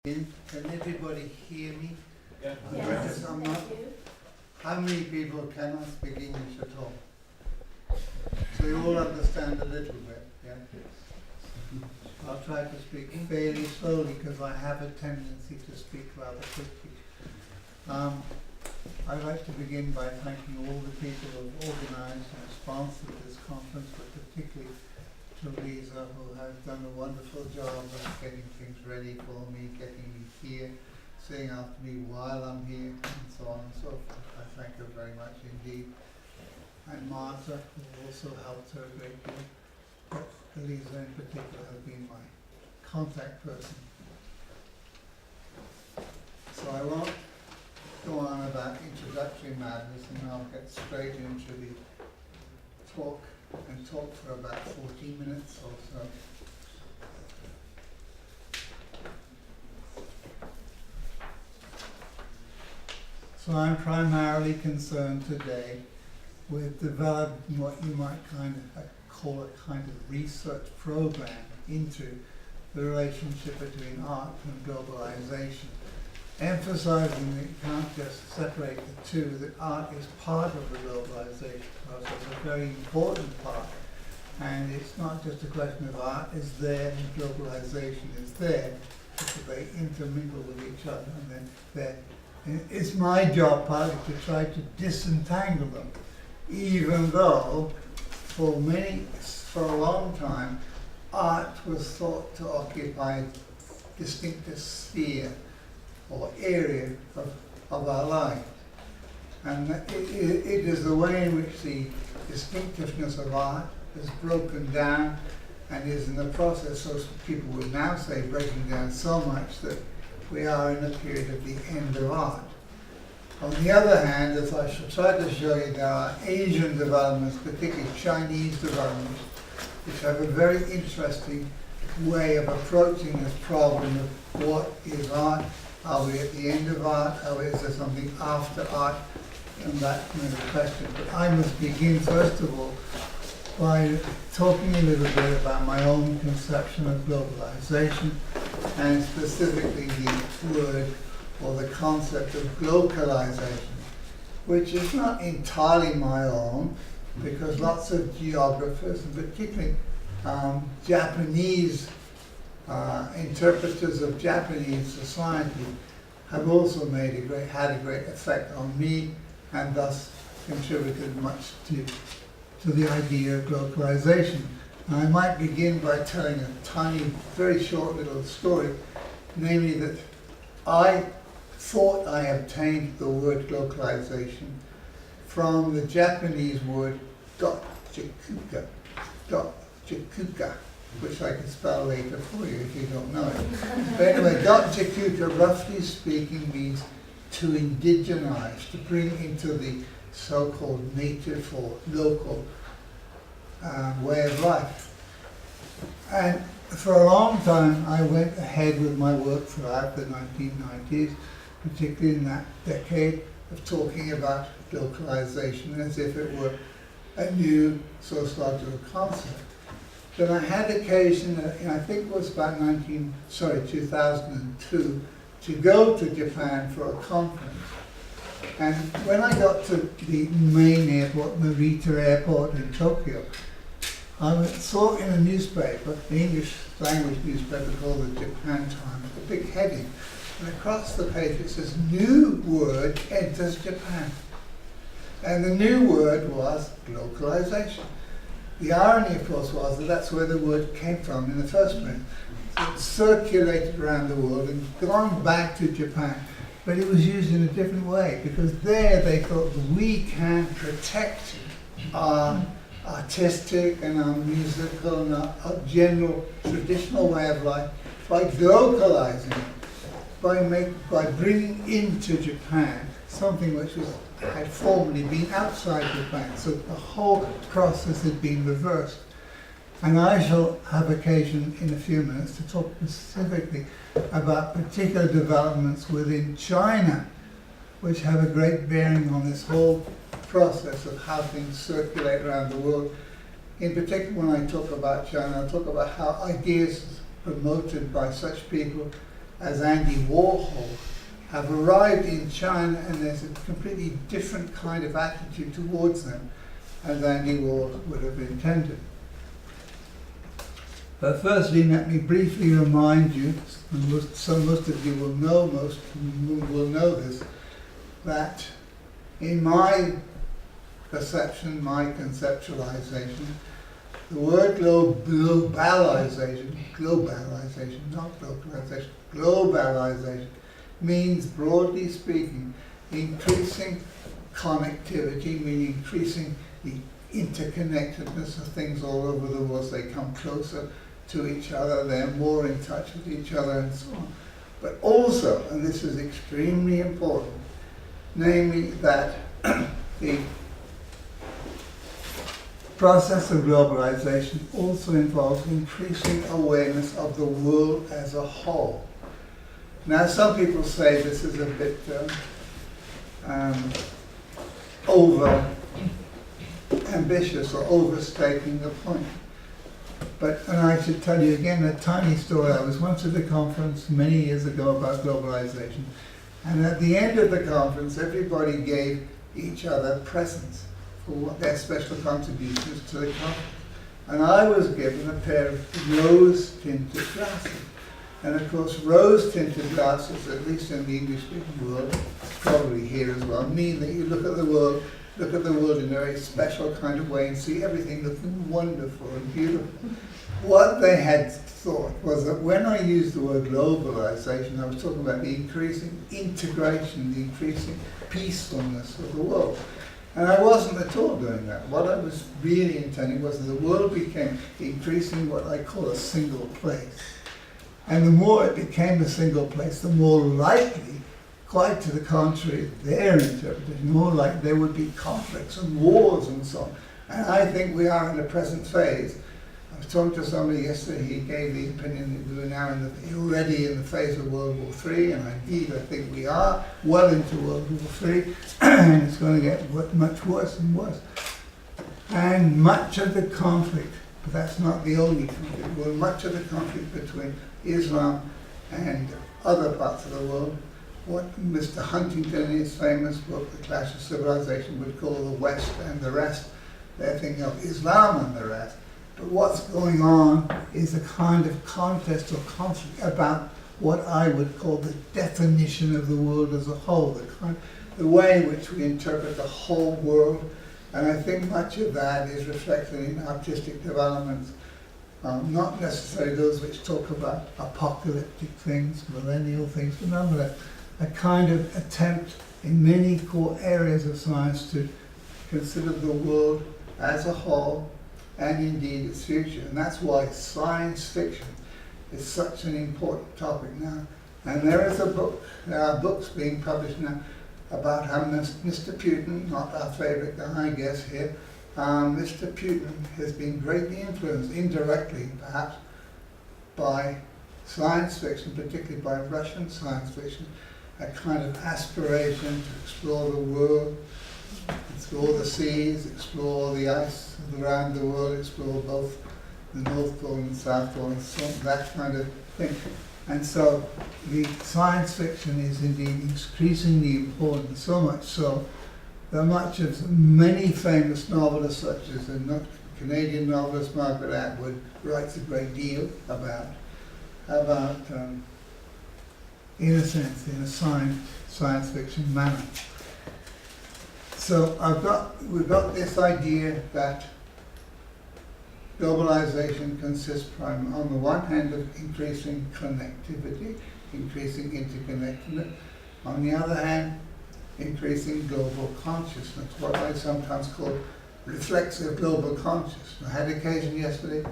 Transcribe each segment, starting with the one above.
Can everybody hear me? Yeah. Yes. How many people cannot speak English at all? So you all understand a little bit, yeah? I'll try to speak fairly slowly because I have a tendency to speak rather quickly. I'd like to begin by thanking all the people who have organised and sponsored this conference, but particularly to Lisa, who has done a wonderful job of getting things ready for me, getting me here, seeing after me while I'm here, and so on and so forth. I thank her very much indeed. And Martha, who also helped her a great deal. But Lisa in particular has been my contact person. So I won't go on about introductory matters, and I'll get straight into the talk and talk for about 14 minutes or so. So I'm primarily concerned today with developing what you might kind of call a kind of research program into the relationship between art and globalization, emphasizing that you can't just separate the two, that art is part of the globalization process, a very important part. And it's not just a question of art is there and globalization is there, because they intermingle with each other. And then it's my job partly to try to disentangle them, even though for a long time, art was thought to occupy a distinctive sphere or area of our life. And it is the way in which the distinctiveness of art is broken down and is in the process, so people would now say, breaking down so much that we are in a period of the end of art. On the other hand, as I shall try to show you, there are Asian developments, particularly Chinese developments, which have a very interesting way of approaching this problem of what is art. Are we at the end of art? Is there something after art? And that kind of question. But I must begin, first of all, by talking a little bit about my own conception of globalization, and specifically the word or the concept of glocalization, which is not entirely my own, because lots of geographers, and particularly Japanese interpreters of Japanese society, have also had a great effect on me, and thus contributed much to the idea of globalization. And I might begin by telling a tiny, very short little story, namely that I thought I obtained the word globalization from the Japanese word dotchikuka, which I can spell later for you if you don't know it. But anyway, dotchikuka, roughly speaking, means to indigenize, to bring into the so-called native or local way of life. And for a long time, I went ahead with my work throughout the 1990s, particularly in that decade, of talking about localization as if it were a new sociological concept. Then I had occasion, I think it was about 2002, to go to Japan for a conference. And when I got to the main airport, Narita Airport in Tokyo, I saw in a newspaper, the English language newspaper called the Japan Times, a big heading, and across the page it says, "New word enters Japan." And the new word was globalization. The irony, of course, was that that's where the word came from in the first place. So it circulated around the world and gone back to Japan, but it was used in a different way, because there they thought that we can protect our artistic and our musical and our general traditional way of life by globalizing it, by bringing into Japan something which had formerly been outside Japan. So the whole process had been reversed. And I shall have occasion in a few minutes to talk specifically about particular developments within China, which have a great bearing on this whole process of how things circulate around the world. In particular, when I talk about China, I'll talk about how ideas promoted by such people as Andy Warhol have arrived in China, and there's a completely different kind of attitude towards them as Andy Warhol would have intended. But firstly, let me briefly remind you, and most of you will know this, that in my perception, my conceptualization, the word globalization, not localization, globalization, means, broadly speaking, increasing connectivity, meaning increasing the interconnectedness of things all over the world, so they come closer to each other, they're more in touch with each other, and so on. But also, and this is extremely important, namely that the process of globalization also involves increasing awareness of the world as a whole. Now, some people say this is a bit over ambitious or overstating the point. But, and I should tell you again a tiny story. I was once at a conference many years ago about globalization, and at the end of the conference, everybody gave each other presents for their special contributions to the conference. And I was given a pair of rose-tinted glasses. And of course, rose-tinted glasses, at least in the English-speaking world, probably here as well, mean that you look at the world in a very special kind of way and see everything looking wonderful and beautiful. What they had thought was that when I used the word globalization, I was talking about the increasing integration, the increasing peacefulness of the world. And I wasn't at all doing that. What I was really intending was that the world became increasingly what I call a single place. And the more it became a single place, the more likely, quite to the contrary, their interpretation, more like there would be conflicts and wars and so on. And I think we are in the present phase. I was talking to somebody yesterday, he gave the opinion that we're now already in the phase of World War III, and indeed I think we are well into World War III, and it's going to get much worse and worse. And much of the conflict, but that's not the only conflict, well, much of the conflict between Islam and other parts of the world, what Mr. Huntington in his famous book, The Clash of Civilization, would call the West and the rest. They're thinking of Islam and the rest. But what's going on is a kind of contest or conflict about what I would call the definition of the world as a whole, the way in which we interpret the whole world. And I think much of that is reflected in artistic developments, not necessarily those which talk about apocalyptic things, millennial things, but nonetheless, a kind of attempt in many core areas of science to consider the world as a whole and indeed its future. And that's why science fiction is such an important topic now. And there are books being published now about how Mr. Putin, not our favorite guy, I guess here, Mr. Putin has been greatly influenced, indirectly perhaps, by science fiction, particularly by Russian science fiction, a kind of aspiration to explore the world, explore the seas, explore the ice around the world, explore both the North Pole and South Pole, and so that kind of thing. And so the science fiction is indeed increasingly important, so much so that many famous novelists, such as the Canadian novelist Margaret Atwood, writes a great deal about in a sense, in a science fiction manner. So we've got this idea that globalization consists on the one hand of increasing connectivity, increasing interconnectedness, on the other hand, increasing global consciousness, what I sometimes call reflexive global consciousness. I had occasion yesterday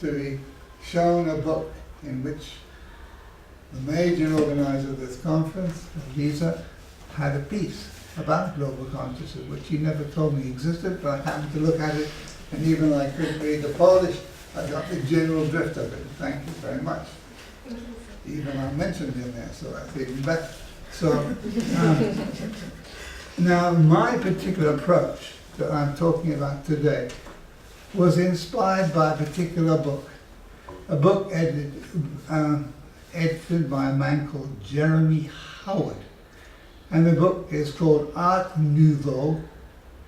to be shown a book in which the major organizer of this conference, Lisa, had a piece about global consciousness, which he never told me existed, but I happened to look at it, and even though I couldn't read the Polish, I got the general drift of it. Thank you very much. Even I mentioned in there, so that's even better. So, now my particular approach that I'm talking about today was inspired by a particular book, a book edited, edited by a man called Jeremy Howard. And the book is called Art Nouveau,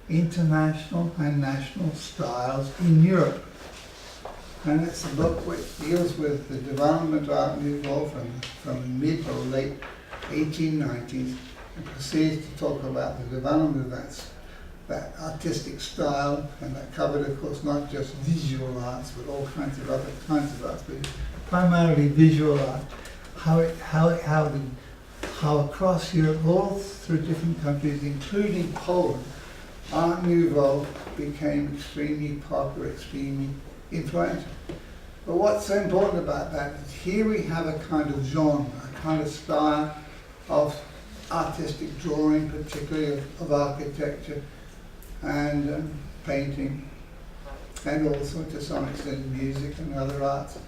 International and National Styles in Europe. And it's a book which deals with the development of Art Nouveau from the mid or late 1890s and proceeds to talk about the development of that artistic style, and that covered, of course, not just visual arts, but all kinds of other kinds of arts, but primarily visual art. How across Europe, all through different countries, including Poland, Art Nouveau became extremely popular, extremely influential. But what's so important about that is here we have a kind of genre, a kind of style of artistic drawing, particularly of architecture and painting, and also to some extent music and other arts.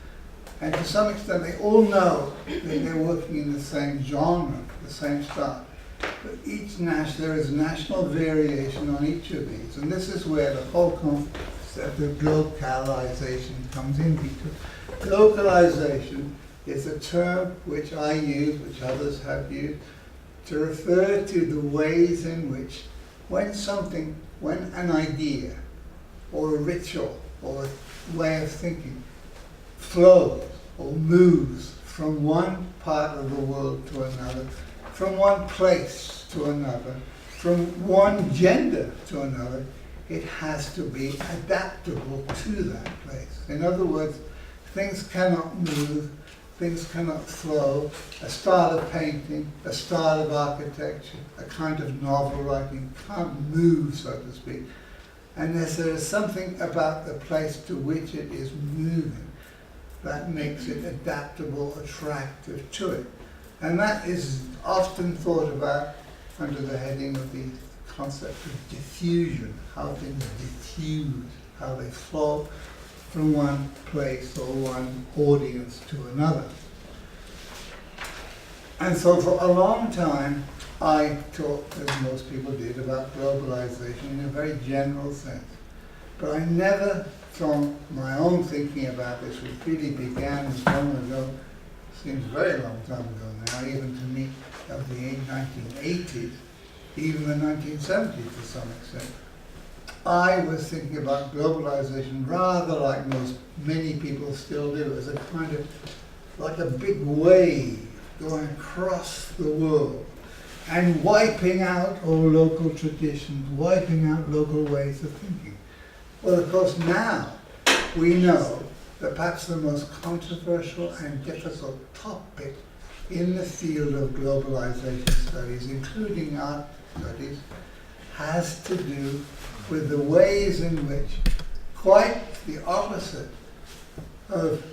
And to some extent they all know that they're working in the same genre, the same style. But there is national variation on each of these. And this is where the whole concept of globalization comes in. Because globalization is a term which I use, which others have used, to refer to the ways in which when an idea or a ritual or a way of thinking flows or moves from one part of the world to another, from one place to another, from one gender to another, it has to be adaptable to that place. In other words, things cannot move, things cannot flow. A style of painting, a style of architecture, a kind of novel writing can't move, so to speak, unless there is something about the place to which it is moving that makes it adaptable, attractive to it. And that is often thought about under the heading of the concept of diffusion, how things diffuse, how they flow from one place or one audience to another. And so for a long time, I talked, as most people did, about globalization in a very general sense. But I never, from my own thinking about this, which really began as long ago, seems a very long time ago now, even to me, of the 1980s, even the 1970s to some extent, I was thinking about globalization rather like many people still do, as a kind of, like a big wave going across the world and wiping out all local traditions, wiping out local ways of thinking. Well, of course, now we know that perhaps the most controversial and difficult topic in the field of globalization studies, including art studies, has to do with the ways in which, quite the opposite of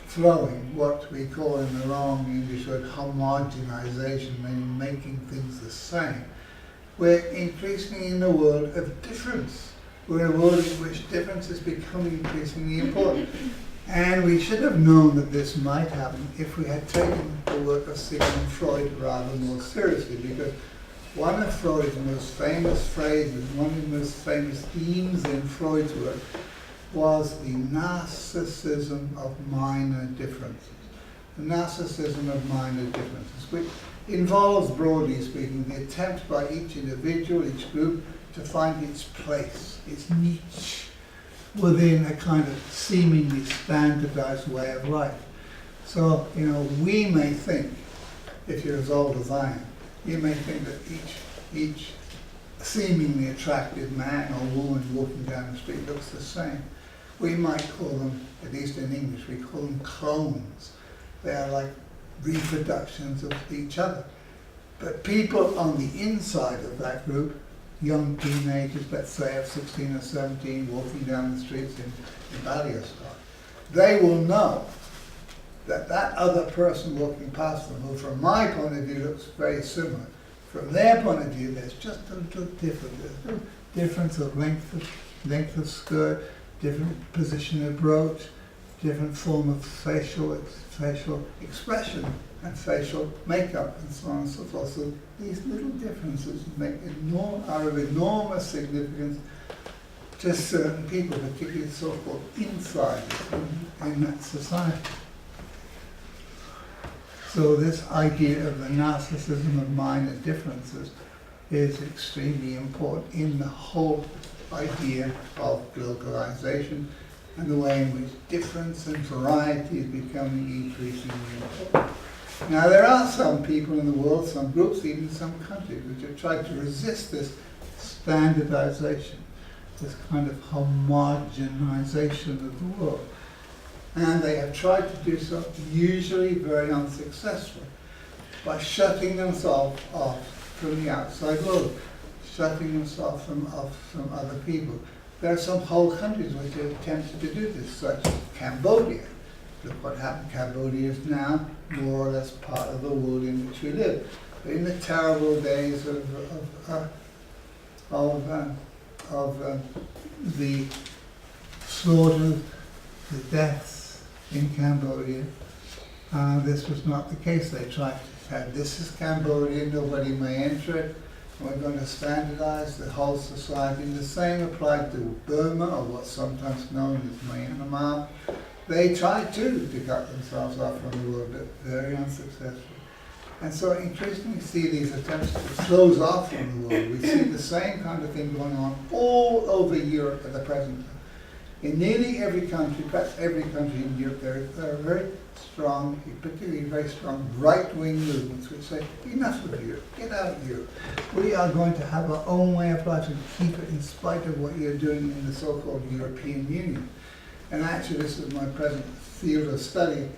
flowing, what we call in the wrong English word homogenization, meaning making things the same, we're increasingly in a world of difference. We're in a world in which difference is becoming increasingly important. And we should have known that this might happen if we had taken the work of Sigmund Freud rather more seriously, because one of Freud's most famous phrases, one of the most famous themes in Freud's work was the narcissism of minor differences. The narcissism of minor differences, which involves, broadly speaking, the attempt by each individual, each group, to find its place, its niche, within a kind of seemingly standardized way of life. So, we may think, if you're as old as I am, you may think that each seemingly attractive man or woman walking down the street looks the same. We might call them, at least in English, we call them clones. They are like reproductions of each other. But people on the inside of that group, young teenagers, let's say of 16 or 17, walking down the streets in Białegostoku, they will know that that other person walking past them, who from my point of view looks very similar, from their point of view there's just a little difference. There's a little difference of length of skirt, different position of brooch, different form of facial expression and facial makeup and so on and so forth. So these little differences are of enormous significance to certain people, particularly so-called insiders in that society. So this idea of the narcissism of minor differences is extremely important in the whole idea of globalization and the way in which difference and variety is becoming increasingly important. Now there are some people in the world, some groups, even some countries, which have tried to resist this standardization, this kind of homogenization of the world. And they have tried to do so, usually very unsuccessfully, by shutting themselves off from the outside world, shutting themselves off from other people. There are some whole countries which have attempted to do this, such as Cambodia. Look what happened. Cambodia is now more or less part of the world in which we live. But in the terrible days of the slaughter, the deaths in Cambodia, this was not the case. They tried to say, this is Cambodia, nobody may enter it. We're going to standardize the whole society. And the same applied to Burma, or what's sometimes known as Myanmar. They tried too to cut themselves off from the world, but very unsuccessfully. And so increasingly we see these attempts to close off from the world. We see the same kind of thing going on all over Europe at the present time. In nearly every country, perhaps every country in Europe, there are very strong, particularly very strong right-wing movements which say, enough of Europe, get out of Europe. We are going to have our own way of life and keep it in spite of what you're doing in the so-called European Union. And actually this is my present field of study,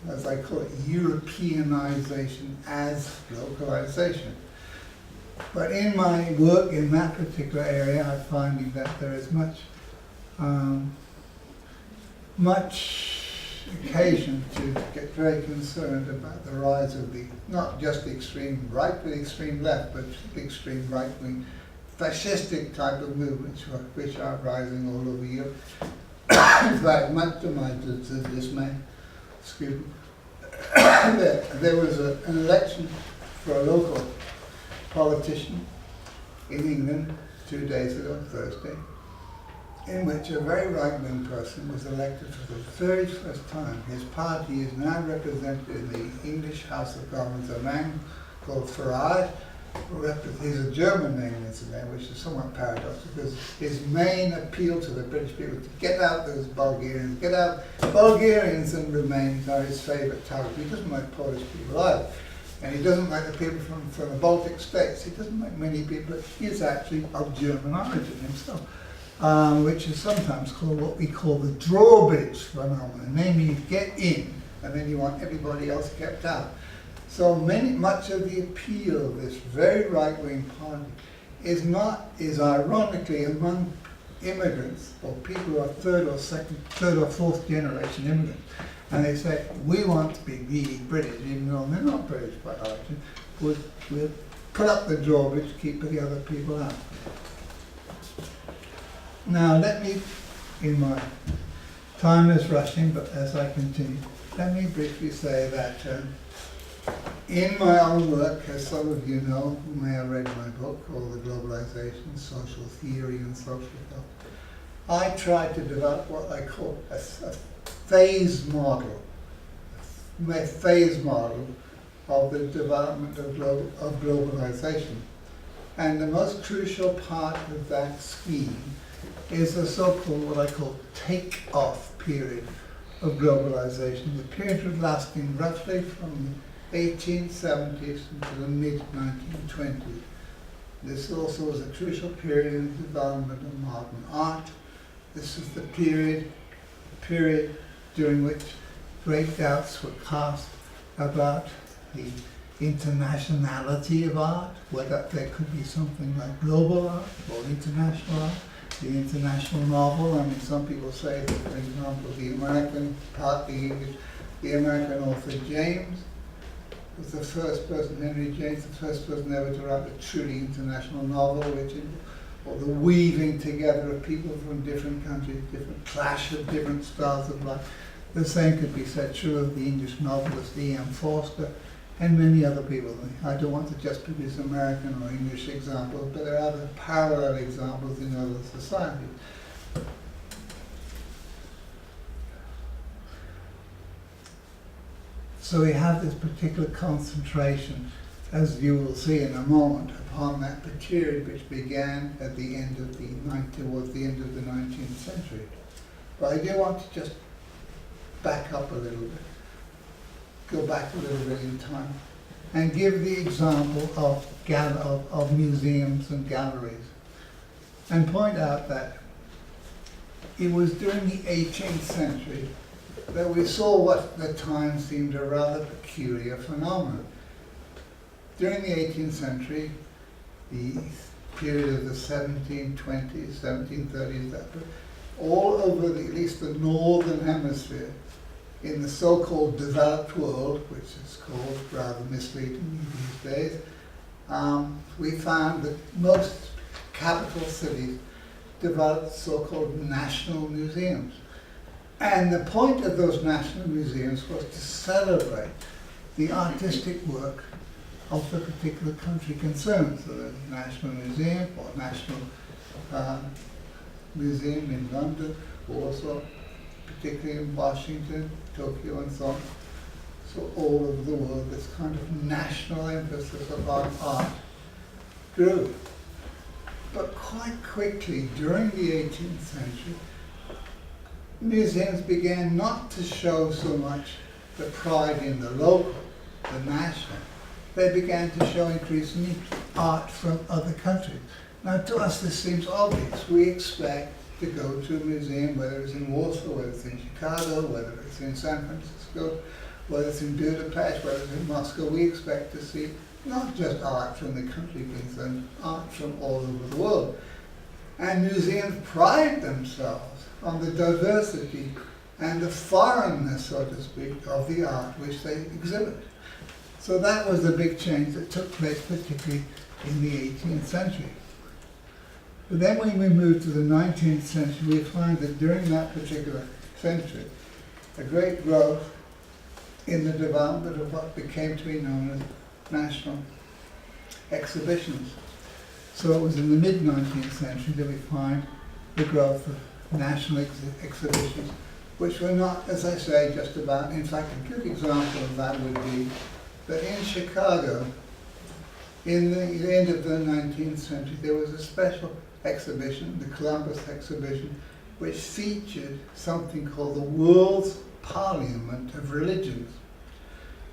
as I call it, Europeanization as localization. But in my work in that particular area, I'm finding that there is much occasion to get very concerned about the rise of the, not just the extreme right, but the extreme left, but the extreme right-wing fascistic type of movements which are rising all over Europe. In fact, much to my dismay, excuse me, there was an election for a local politician in England 2 days ago, Thursday, in which a very right-wing person was elected for the very first time. His party is now represented in the English House of Commons, a man called Farage, he's a German name, incidentally, which is somewhat paradoxical, because his main appeal to the British people is to get out those Bulgarians, get out. Bulgarians and Romanians are his favourite target. He doesn't like Polish people either. And he doesn't like the people from the Baltic states. He doesn't like many people, but he is actually of German origin himself, which is sometimes called what we call the drawbridge phenomenon, namely you get in and then you want everybody else kept out. So much of the appeal of this very right-wing party is ironically among immigrants, or people who are third or fourth generation immigrants. And they say, we want to be really British, even though they're not British by origin. We'll put up the drawbridge, keep the other people out. Now let me, in my time is rushing, but as I continue, let me briefly say that in my own work, as some of you know, who may have read my book called The Globalization, Social Theory and Social Thought, I tried to develop what I call a phase model of the development of globalization. And the most crucial part of that scheme is the so-called, what I call, take-off period of globalization. The period lasting roughly from the 1870s to the mid-1920s. This also was a crucial period in the development of modern art. This is the period during which great doubts were cast about the internationality of art, whether there could be something like global art or international art. The international novel, I mean, some people say that, for example, the American author James was the first person, Henry James, the first person ever to write a truly international novel, or the weaving together of people from different countries, different clash of different styles of life. The same could be said true of the English novelist E.M. Forster and many other people. I don't want to just produce American or English examples, but there are other parallel examples in other societies. So we have this particular concentration, as you will see in a moment, upon that period which began at the end of towards the end of the 19th century. But I do want to just back up a little bit, go back a little bit in time, and give the example of museums and galleries, and point out that it was during the 18th century that we saw what at the time seemed a rather peculiar phenomenon. During the 18th century, the period of the 1720s, 1730s, all over at least the northern hemisphere, in the so-called developed world, which is called rather misleading these days, we found that most capital cities developed so-called national museums. And the point of those national museums was to celebrate the artistic work of the particular country concerned. So there's a National Museum or National Museum in London, also particularly in Washington, Tokyo and so on. So all over the world, this kind of national emphasis upon art grew. But quite quickly, during the 18th century, museums began not to show so much the pride in the local, the national. They began to show increasingly art from other countries. Now to us this seems obvious. We expect to go to a museum, whether it's in Warsaw, whether it's in Chicago, whether it's in San Francisco, whether it's in Budapest, whether it's in Moscow. We expect to see not just art from the country concerned, art from all over the world. And museums pride themselves on the diversity and the foreignness, so to speak, of the art which they exhibit. So that was the big change that took place, particularly in the 18th century. But then when we moved to the 19th century, we find that during that particular century, a great growth in the development of what became to be known as national exhibitions. So it was in the mid-19th century that we find the growth of national exhibitions, which were not, as I say, just about, in fact, a good example of that would be that in Chicago, in the end of the 19th century, there was a special exhibition, the Columbus exhibition, which featured something called the World's Parliament of Religions.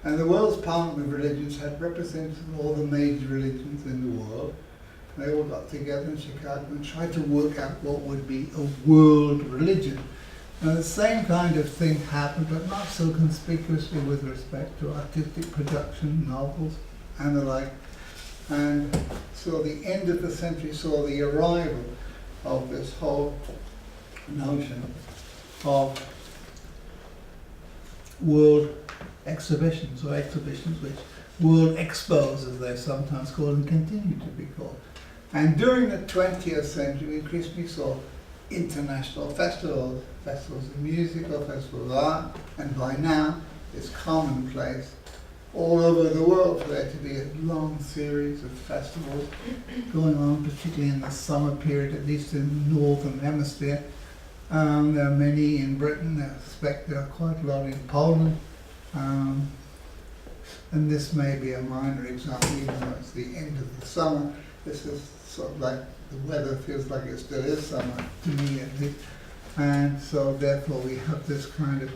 And the World's Parliament of Religions had representatives of all the major religions in the world. They all got together in Chicago and tried to work out what would be a world religion. Now the same kind of thing happened, but not so conspicuously with respect to artistic production, novels, and the like. And so the end of the century saw the arrival of this whole notion of world exhibitions, or exhibitions which world expos, as they're sometimes called and continue to be called. And during the 20th century, we increasingly saw international festivals, festivals of music or festivals of art, and by now it's commonplace all over the world for there to be a long series of festivals going on, particularly in the summer period, at least in the northern hemisphere. There are many in Britain, I suspect there are quite a lot in Poland, and this may be a minor example, even though it's the end of the summer. This is sort of like the weather feels like it still is summer, to me at least. And so therefore we have this kind of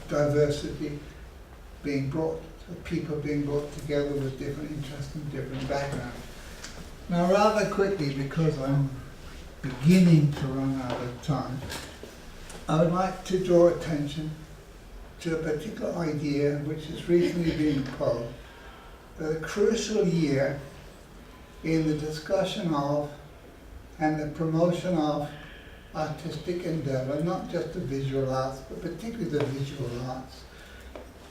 diversity being brought, people being brought together with different interests and different backgrounds. Now rather quickly, because I'm beginning to run out of time, I would like to draw attention to a particular idea which has recently been posed, that a crucial year in the discussion of and the promotion of artistic endeavor, not just the visual arts, but particularly the visual arts,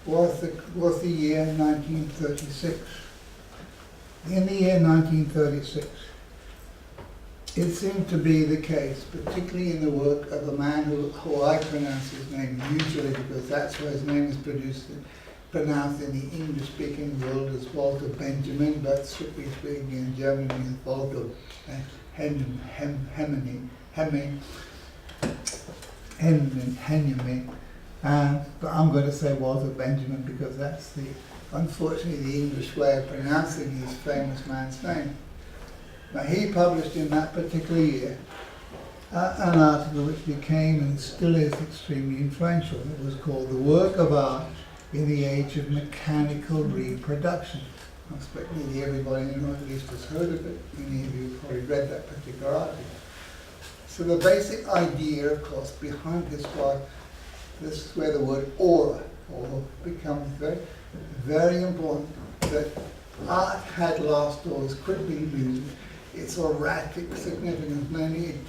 was the year 1936. In the year 1936, it seemed to be the case, particularly in the work of a man who I pronounce his name usually because that's where his name is pronounced in the English-speaking world as Walter Benjamin, but strictly speaking in Germany as Walter Hemming. Benjamin, but I'm going to say Walter Benjamin because that's unfortunately the English way of pronouncing this famous man's name. Now he published in that particular year an article which became and still is extremely influential. It was called The Work of Art in the Age of Mechanical Reproduction. I expect nearly everybody in the room at least has heard of it. Many of you have probably read that particular article. So the basic idea, of course, behind this was, this is where the word aura becomes very, very important, that art had lost or was quickly losing its auratic significance, namely it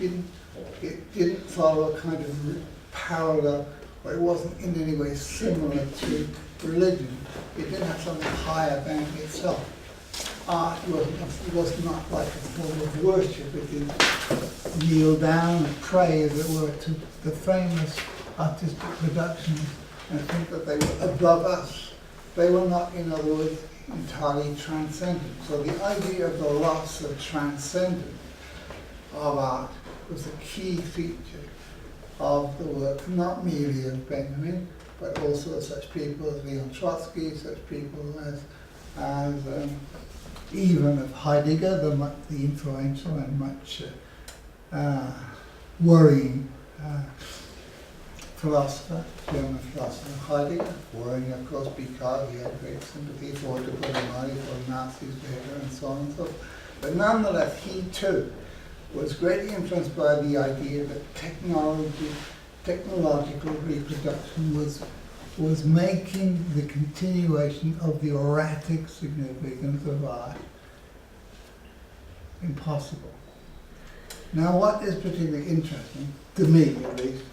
didn't follow a kind of parallel, or it wasn't in any way similar to religion. It didn't have something higher than itself. Art was not like a form of worship. It didn't kneel down and pray, as it were, to the famous artistic productions and think that they were above us. They were not, in other words, entirely transcendent. So the idea of the loss of transcendence of art was a key feature of the work, not merely of Benjamin, but also of such people as Leon Trotsky, such people as even of Heidegger, the influential and much worrying philosopher, German philosopher Heidegger, worrying of course because he had great sympathy for the Globalizacja, for Nazis later and so on and so forth. But nonetheless, he too was greatly influenced by the idea that technological reproduction was making the continuation of the auratic significance of art impossible. Now what is particularly interesting, to me at least,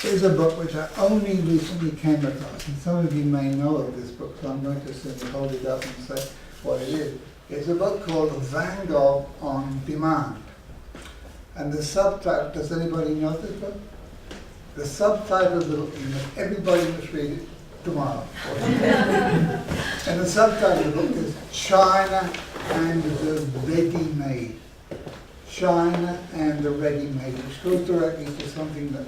is a book which I only recently came across, and some of you may know of this book, so I'm going to simply hold it up and say what it is. It's a book called Van Gogh on Demand. And the subtitle, does anybody know this book? The subtitle of the book, everybody must read it tomorrow. And the subtitle of the book is China and the Ready-Made. China and the Ready-Made, which goes directly to something that